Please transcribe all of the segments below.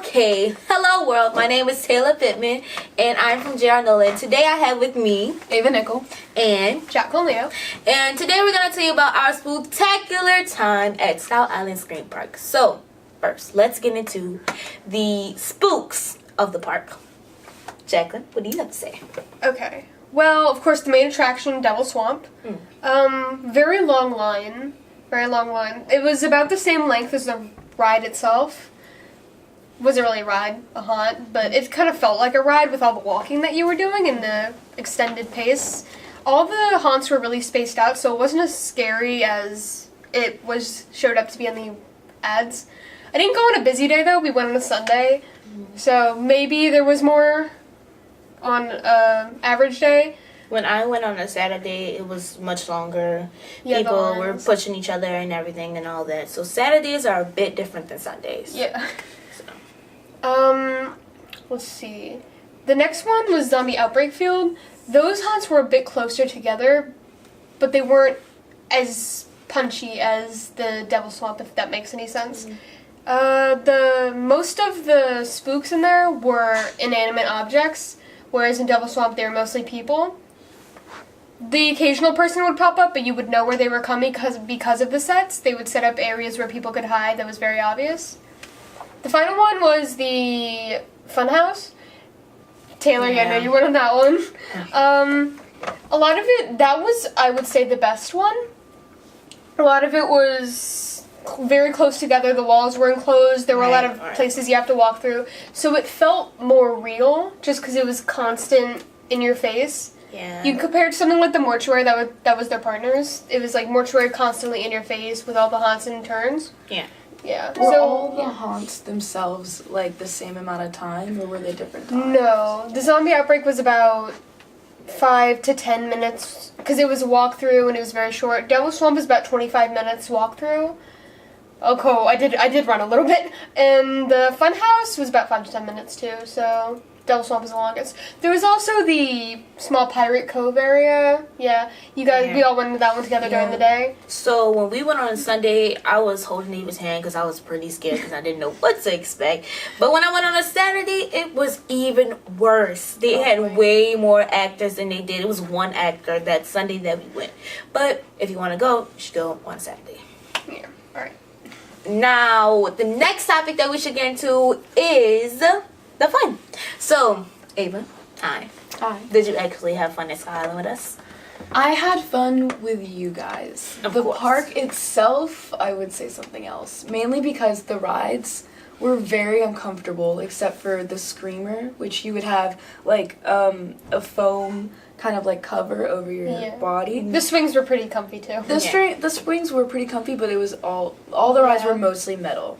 Okay, hello world. My name is Taylor Pittman, and I'm from JR Nolan. Today I have with me Nicol and Jacklyn. And today we're gonna tell you about our spooktacular time at Stout Island Scream Park. So first, let's get into the spooks of the park. Jacklyn, what do you have to say? Okay. Well, of course, the main attraction, Devil Swamp. Very long line. Very long line. It was about the same length as the ride itself. Wasn't really a ride, a haunt, but it kind of felt like a ride with all the walking that you were doing and the extended pace. All the haunts were really spaced out, so it wasn't as scary as it showed up to be on the ads. I didn't go on a busy day though. We went on a Sunday, so maybe there was more on average day. When I went on a Saturday, it was much longer. Yeah, People were pushing each other and everything and all that. So Saturdays are a bit different than Sundays. Yeah. Let's see. The next one was Zombie Outbreak Field. Those haunts were a bit closer together, but they weren't as punchy as the Devil Swamp, if that makes any sense. The most of the spooks in there were inanimate objects, whereas in Devil Swamp they were mostly people. The occasional person would pop up, but you would know where they were coming because of the sets. They would set up areas where people could hide that was very obvious. The final one was the Funhouse. Taylor, yeah. I know you went on that one. A lot of it, that was, I would say, the best one. A lot of it was very close together. The walls were enclosed. There were a lot of places you have to walk through. So it felt more real, just because it was constant in your face. Yeah. You compared something like the Mortuary that was their partners. It was like Mortuary constantly in your face with all the haunts and turns. Yeah. Yeah. Were all the haunts themselves like the same amount of time, or were they different times? No. The Zombie Outbreak was about 5 to 10 minutes, because it was a walkthrough and it was very short. Devil Swamp was about 25 minutes walkthrough. Oh, cool. I did run a little bit. And the Funhouse was about 5 to 10 minutes too, so Devil Swamp was the longest. There was also the small Pirate Cove area. Yeah, we all went to that one together during the day. So when we went on Sunday, I was holding Eva's hand because I was pretty scared because I didn't know what to expect. But when I went on a Saturday, it was even worse. They had way more actors than they did. It was one actor that Sunday that we went. But if you want to go, you should go on Saturday. Yeah, all right. Now, the next topic that we should get into is the fun. So, Ava, hi. Did you actually have fun at Sky Island with us? I had fun with you guys. The park itself, I would say something else. Mainly because the rides were very uncomfortable, except for the Screamer, which you would have like a foam kind of like cover over your body. The swings were pretty comfy too. The swings were pretty comfy, but it was all the rides were mostly metal.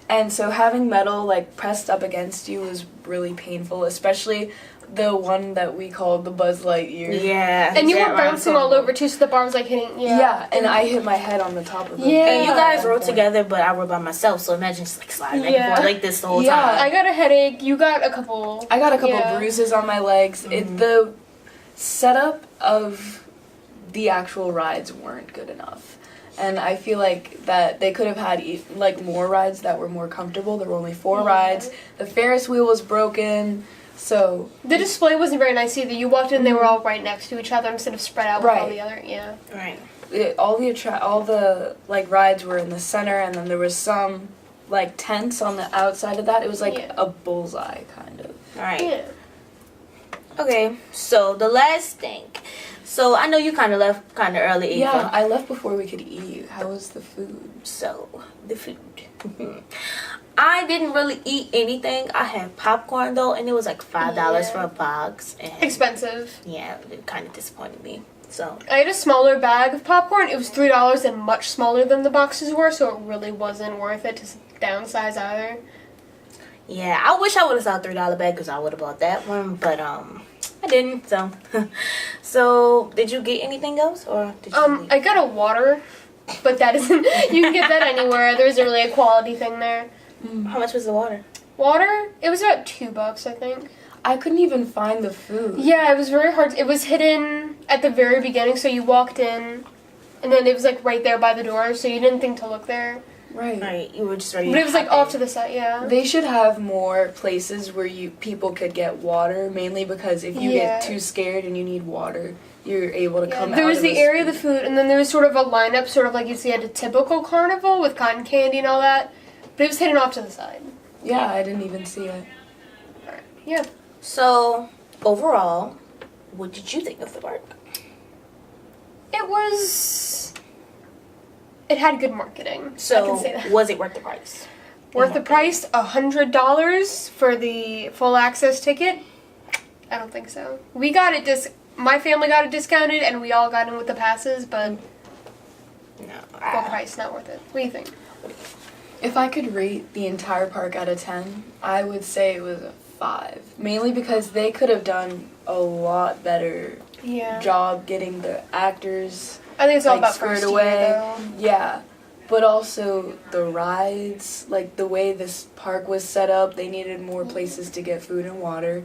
And so having metal like pressed up against you was really painful, especially the one that we called the Buzz Lightyear. Yeah. And you were bouncing all over too, so the bar was like hitting you. Yeah, and I hit my head on the top of it. Yeah. And you guys rode together, but I rode by myself, so imagine just like sliding back and forth like this the whole time. I got a headache. You got a couple. I got a couple bruises on my legs. The setup of the actual rides weren't good enough. And I feel like that they could have had like more rides that were more comfortable. There were only 4 rides. The Ferris wheel was broken, so the display wasn't very nice either. You walked in, they were all right next to each other instead of spread out with all the other. Yeah. Right. All the like rides were in the center, and then there was some like tents on the outside of that. It was like a bullseye kind of. All right. Yeah. Okay. So the last thing. So I know you kind of left kind of early, Eva. Yeah, I left before we could eat. How was the food? So, the food. I didn't really eat anything. I had popcorn though, and it was like $5 for a box. And expensive. Yeah, it kind of disappointed me. So I had a smaller bag of popcorn. It was $3 and much smaller than the boxes were, so it really wasn't worth it to downsize either. Yeah, I wish I would have saw a $3 bag because I would have bought that one, but I didn't. So, so did you get anything else, or did you I got a water, but that isn't. You can get that anywhere. There isn't really a quality thing there. How much was the water? Water? It was about $2, I think. I couldn't even find the food. Yeah, it was very hard. It was hidden at the very beginning, so you walked in, and then it was like right there by the door, so you didn't think to look there. Right, you were just ready. But it was like off to the side, yeah. They should have more places where people could get water, mainly because if you get too scared and you need water, you're able to come out. There was the area of the food, and then there was sort of a lineup, sort of like you see at a typical carnival with cotton candy and all that. But it was hidden off to the side. Yeah, I didn't even see it. Alright. Yeah. So, overall, what did you think of the park? It had good marketing. So, I can say that. was it worth the price? Worth the price? $100 for the full access ticket? I don't think so. We got it my family got it discounted, and we all got in with the passes, but No. full price, not worth it. What do you think? If I could rate the entire park out of 10, I would say it was a 5. Mainly because they could have done a lot better job getting the actors I think it's all about squared first away. year, though. Yeah. But also the rides, like the way this park was set up, they needed more places to get food and water.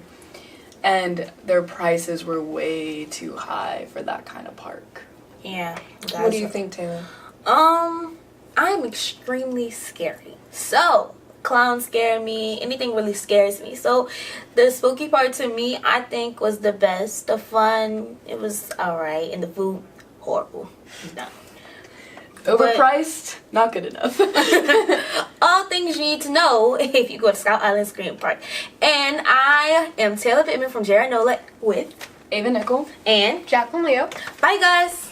And their prices were way too high for that kind of park. Yeah. What do you think, Taylor? I'm extremely scary. So, clowns scare me. Anything really scares me. So, the spooky part to me, I think, was the best. The fun, it was alright. And the food, horrible. No. Overpriced? Not good enough. All things you need to know if you go to Scout Island Scream Park. And I am Taylor Pittman from Nola with Ava Nicol. and Jacklyn Leo. bye guys.